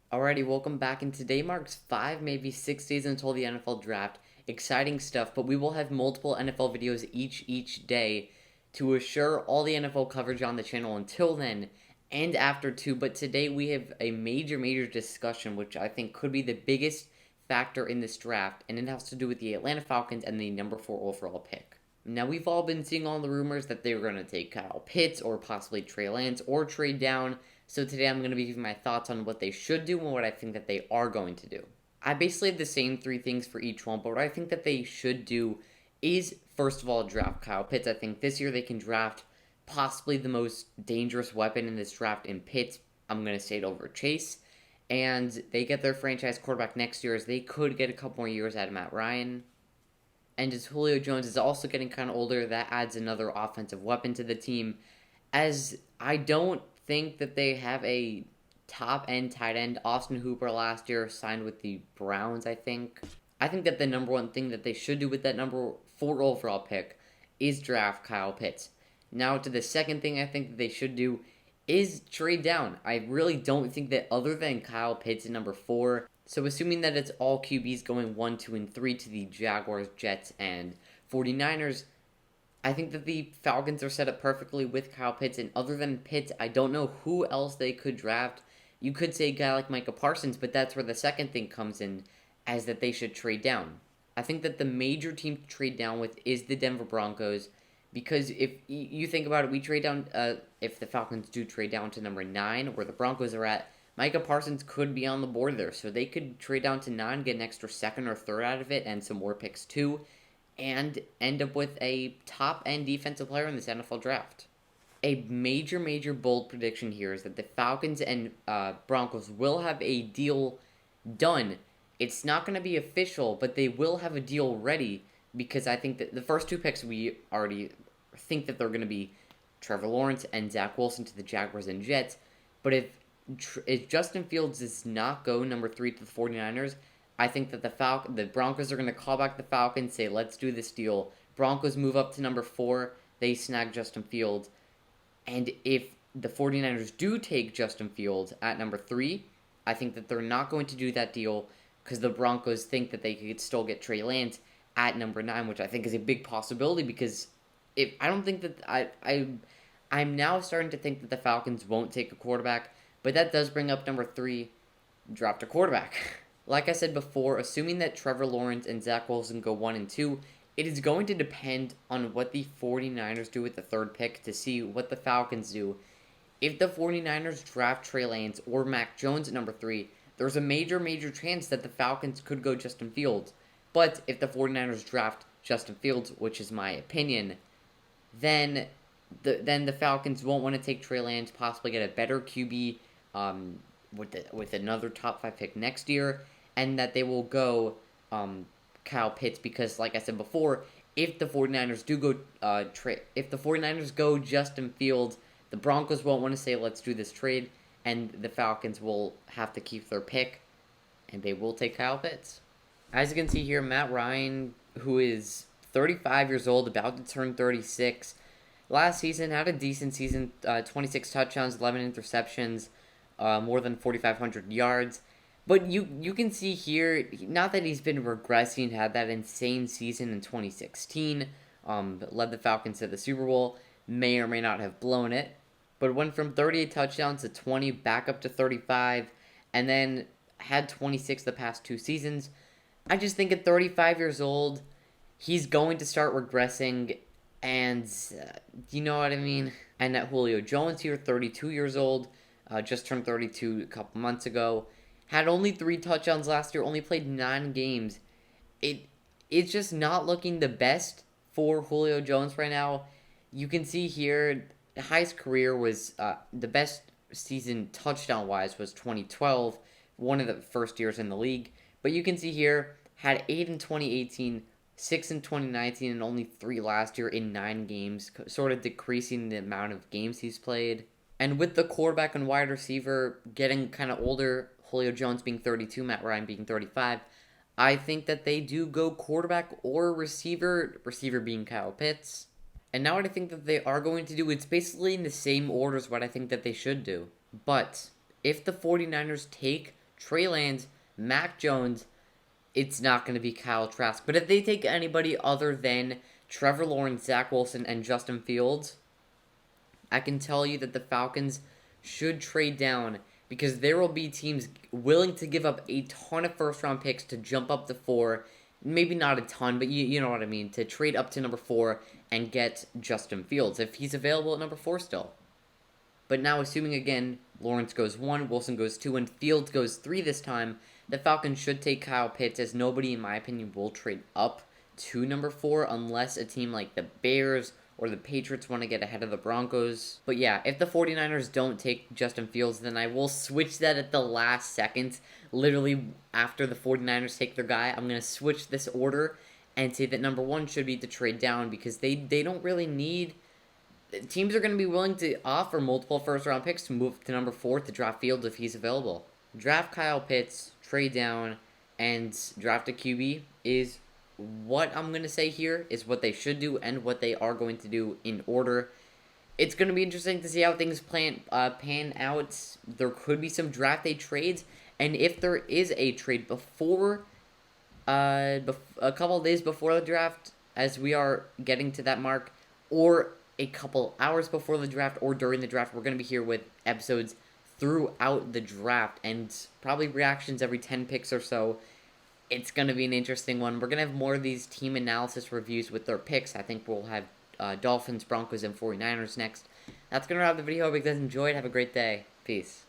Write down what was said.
Alrighty, welcome back. And today marks 5, maybe 6 days until the NFL draft. Exciting stuff, but we will have multiple NFL videos each day to assure all the NFL coverage on the channel until then and after too. But today we have a major discussion, which I think could be the biggest factor in this draft, and it has to do with the Atlanta Falcons and the number 4 overall pick. Now, we've all been seeing all the rumors that they were going to take Kyle Pitts or possibly Trey Lance or trade down. So today I'm going to be giving my thoughts on what they should do and what I think that they are going to do. I basically have the same 3 things for each one, but what I think that they should do is, first of all, draft Kyle Pitts. I think this year they can draft possibly the most dangerous weapon in this draft in Pitts. I'm going to say it over Chase. And they get their franchise quarterback next year, as they could get a couple more years out of Matt Ryan. And as Julio Jones is also getting kind of older, that adds another offensive weapon to the team. As I don't think that they have a top end tight end. Austin Hooper last year signed with the Browns, I think. I think that the number one thing that they should do with that number 4 overall pick is draft Kyle Pitts. Now to the second thing I think that they should do is trade down. I really don't think that other than Kyle Pitts at number 4, so assuming that it's all QBs going 1, 2, and 3 to the Jaguars, Jets, and 49ers, I think that the Falcons are set up perfectly with Kyle Pitts, and other than Pitts, I don't know who else they could draft. You could say a guy like Micah Parsons, but that's where the second thing comes in, as that they should trade down. I think that the major team to trade down with is the Denver Broncos, because if you think about it, we trade down, if the Falcons do trade down to number 9, where the Broncos are at, Micah Parsons could be on the board there, so they could trade down to 9, get an extra second or third out of it, and some more picks too, and end up with a top-end defensive player in this NFL draft. A major bold prediction here is that the Falcons and Broncos will have a deal done. It's not going to be official, but they will have a deal ready, because I think that the first 2 picks we already think that they're going to be Trevor Lawrence and Zach Wilson to the Jaguars and Jets. But if Justin Fields does not go number 3 to the 49ers, I think that the Broncos are going to call back the Falcons, say, let's do this deal. Broncos move up to number 4. They snag Justin Fields. And if the 49ers do take Justin Fields at number 3, I think that they're not going to do that deal, because the Broncos think that they could still get Trey Lance at number 9, which I think is a big possibility, because if I don't think that I'm now starting to think that the Falcons won't take a quarterback, but that does bring up number 3, draft a quarterback. Like I said before, assuming that Trevor Lawrence and Zach Wilson go 1 and 2, it is going to depend on what the 49ers do with the 3rd pick to see what the Falcons do. If the 49ers draft Trey Lance or Mac Jones at number 3, there's a major chance that the Falcons could go Justin Fields. But if the 49ers draft Justin Fields, which is my opinion, then the Falcons won't want to take Trey Lance, possibly get a better QB with another top 5 pick next year, and that they will go Kyle Pitts, because like I said before, if the 49ers do go if the 49ers go Justin Fields, the Broncos won't want to say let's do this trade, and the Falcons will have to keep their pick, and they will take Kyle Pitts. As you can see here, Matt Ryan, who is 35 years old, about to turn 36, last season had a decent season, 26 touchdowns, 11 interceptions, more than 4,500 yards. But you can see here, not that he's been regressing, had that insane season in 2016, led the Falcons to the Super Bowl, may or may not have blown it, but went from 38 touchdowns to 20, back up to 35, and then had 26 the past 2 seasons. I just think at 35 years old, he's going to start regressing, and you know what I mean? And at Julio Jones here, 32 years old, just turned 32 a couple months ago, had only 3 touchdowns last year, only played 9 games. It's just not looking the best for Julio Jones right now. You can see here, the highest career was, the best season touchdown-wise was 2012, one of the first years in the league. But you can see here, had 8 in 2018, 6 in 2019, and only 3 last year in 9 games, sort of decreasing the amount of games he's played. And with the quarterback and wide receiver getting kind of older, Julio Jones being 32, Matt Ryan being 35, I think that they do go quarterback or receiver being Kyle Pitts. And now what I think that they are going to do, it's basically in the same order as what I think that they should do. But if the 49ers take Trey Lance, Mac Jones, it's not going to be Kyle Trask. But if they take anybody other than Trevor Lawrence, Zach Wilson, and Justin Fields, I can tell you that the Falcons should trade down because there will be teams willing to give up a ton of first-round picks to jump up to 4. Maybe not a ton, but you know what I mean. To trade up to number 4 and get Justin Fields if he's available at number 4 still. But now, assuming again, Lawrence goes 1, Wilson goes 2, and Fields goes 3 this time, the Falcons should take Kyle Pitts, as nobody, in my opinion, will trade up to number 4 unless a team like the Bears or the Patriots want to get ahead of the Broncos. But yeah, if the 49ers don't take Justin Fields, then I will switch that at the last second. Literally, after the 49ers take their guy, I'm going to switch this order and say that number 1 should be to trade down because they don't really need... Teams are going to be willing to offer multiple first-round picks to move to number 4 to draft Fields if he's available. Draft Kyle Pitts, trade down, and draft a QB is what I'm going to say here is what they should do and what they are going to do in order. It's going to be interesting to see how things pan out. There could be some draft day trades, and if there is a trade before, a couple of days before the draft, as we are getting to that mark, or a couple hours before the draft or during the draft, we're going to be here with episodes throughout the draft and probably reactions every 10 picks or so. It's going to be an interesting one. We're going to have more of these team analysis reviews with their picks. I think we'll have Dolphins, Broncos, and 49ers next. That's going to wrap the video. Hope you guys enjoyed. Have a great day. Peace.